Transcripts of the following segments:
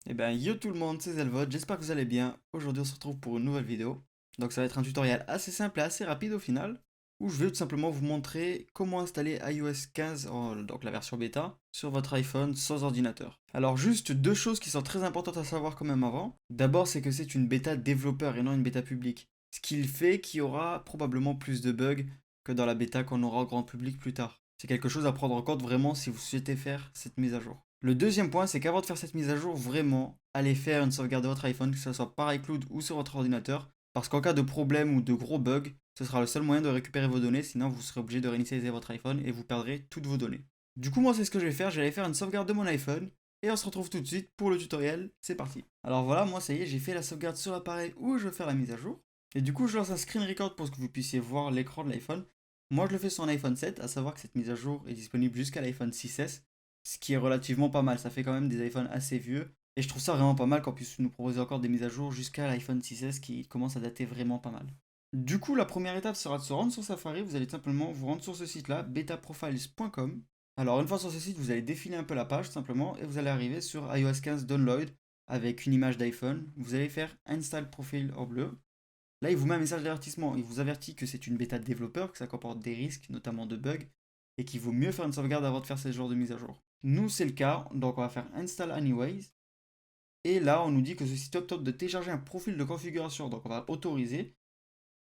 Eh bien, yo tout le monde, c'est Zelvot, j'espère que vous allez bien. Aujourd'hui, on se retrouve pour une nouvelle vidéo. Donc, ça va être un tutoriel assez simple et assez rapide au final, où je vais tout simplement vous montrer comment installer iOS 15, donc la version bêta, sur votre iPhone sans ordinateur. Alors, juste deux choses qui sont très importantes à savoir quand même avant. D'abord, c'est que c'est une bêta développeur et non une bêta publique. Ce qui fait qu'il y aura probablement plus de bugs que dans la bêta qu'on aura au grand public plus tard. C'est quelque chose à prendre en compte vraiment si vous souhaitez faire cette mise à jour. Le deuxième point, c'est qu'avant de faire cette mise à jour, vraiment, allez faire une sauvegarde de votre iPhone, que ce soit par iCloud ou sur votre ordinateur, parce qu'en cas de problème ou de gros bug, ce sera le seul moyen de récupérer vos données, sinon vous serez obligé de réinitialiser votre iPhone et vous perdrez toutes vos données. Du coup, moi, c'est ce que je vais faire, j'allais faire une sauvegarde de mon iPhone, et on se retrouve tout de suite pour le tutoriel, c'est parti. Alors voilà, moi ça y est, j'ai fait la sauvegarde sur l'appareil où je veux faire la mise à jour, et du coup je lance un screen record pour que vous puissiez voir l'écran de l'iPhone. Moi je le fais sur un iPhone 7, à savoir que cette mise à jour est disponible jusqu'à l'iPhone 6S, ce qui est relativement pas mal. Ça fait quand même des iPhones assez vieux. Et je trouve ça vraiment pas mal qu'on puisse nous proposer encore des mises à jour jusqu'à l'iPhone 6S qui commence à dater vraiment pas mal. Du coup, la première étape sera de se rendre sur Safari. Vous allez simplement vous rendre sur ce site-là, betaprofiles.com. Alors, une fois sur ce site, vous allez défiler un peu la page simplement et vous allez arriver sur iOS 15 Download avec une image d'iPhone. Vous allez faire Install Profile en bleu. Là, il vous met un message d'avertissement. Il vous avertit que c'est une bêta de développeur, que ça comporte des risques, notamment de bugs, et qu'il vaut mieux faire une sauvegarde avant de faire ce genre de mise à jour. Nous, c'est le cas, donc on va faire Install Anyways. Et là, on nous dit que ce site web tente de télécharger un profil de configuration, donc on va autoriser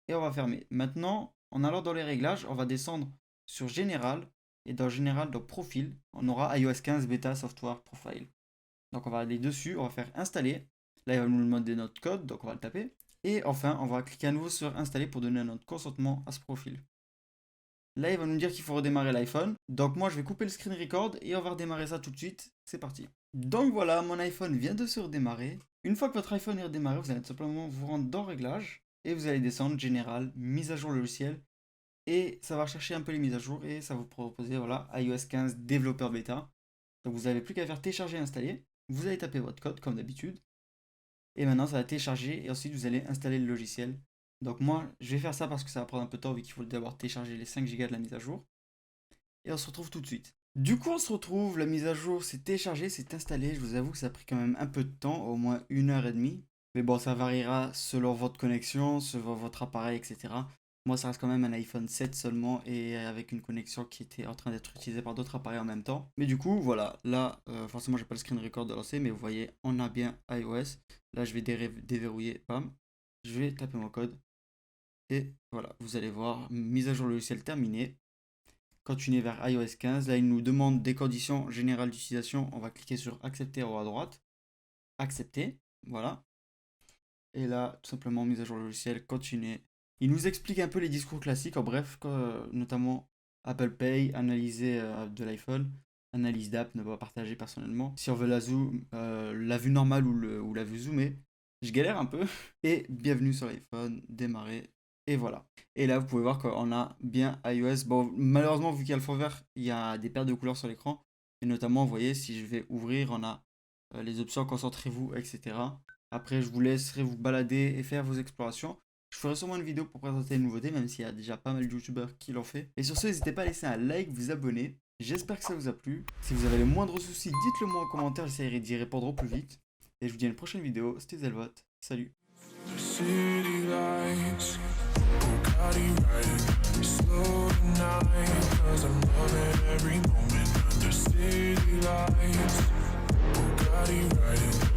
et on va fermer. Maintenant, en allant dans les réglages, on va descendre sur Général, et dans Général, dans Profil, on aura iOS 15 Beta Software Profile. Donc on va aller dessus, on va faire Installer. Là, il va nous demander notre code, donc on va le taper. Et enfin, on va cliquer à nouveau sur Installer pour donner notre consentement à ce profil. Là, il va nous dire qu'il faut redémarrer l'iPhone. Donc moi, je vais couper le screen record et on va redémarrer ça tout de suite. C'est parti. Donc voilà, mon iPhone vient de se redémarrer. Une fois que votre iPhone est redémarré, vous allez tout simplement vous rendre dans Réglages et vous allez descendre Général, Mise à jour logiciel. Et ça va chercher un peu les mises à jour et ça va vous proposer voilà, iOS 15 développeur bêta. Donc vous n'avez plus qu'à faire télécharger et installer. Vous allez taper votre code comme d'habitude. Et maintenant, ça va télécharger et ensuite vous allez installer le logiciel. Donc moi, je vais faire ça parce que ça va prendre un peu de temps vu qu'il faut d'abord télécharger les 5 Go de la mise à jour. Et on se retrouve tout de suite. Du coup, on se retrouve, la mise à jour s'est téléchargée, s'est installée. Je vous avoue que ça a pris quand même un peu de temps, au moins 1 heure et demie. Mais bon, ça variera selon votre connexion, selon votre appareil, etc. Moi, ça reste quand même un iPhone 7 seulement et avec une connexion qui était en train d'être utilisée par d'autres appareils en même temps. Mais du coup, voilà, là, forcément, j'ai pas le screen record de lancer, mais vous voyez, on a bien iOS. Là, je vais déverrouiller, bam. Je vais taper mon code. Et voilà, vous allez voir, mise à jour logiciel terminée. Continuer vers iOS 15. Là, il nous demande des conditions générales d'utilisation. On va cliquer sur accepter en haut à droite. Accepter, voilà. Et là, tout simplement, mise à jour logiciel, continuer. Il nous explique un peu les discours classiques, en bref, notamment Apple Pay, analyser de l'iPhone, analyse d'app, ne pas partager personnellement. Si on veut la vue normale ou la vue zoomée, je galère un peu. Et bienvenue sur l'iPhone, démarrer. Et voilà. Et là, vous pouvez voir qu'on a bien iOS. Bon, malheureusement, vu qu'il y a le fond vert, il y a des pertes de couleurs sur l'écran. Et notamment, vous voyez, si je vais ouvrir, on a les options concentrez-vous, etc. Après, je vous laisserai vous balader et faire vos explorations. Je ferai sûrement une vidéo pour présenter les nouveautés, même s'il y a déjà pas mal de youtubeurs qui l'ont fait. Et sur ce, n'hésitez pas à laisser un like, vous abonner. J'espère que ça vous a plu. Si vous avez le moindre souci, dites-le moi en commentaire, j'essaierai d'y répondre au plus vite. Et je vous dis à une prochaine vidéo. C'était Zelvot. Salut. City lights, Bugatti riding slow tonight, 'cause I'm loving every moment under city lights, Bugatti riding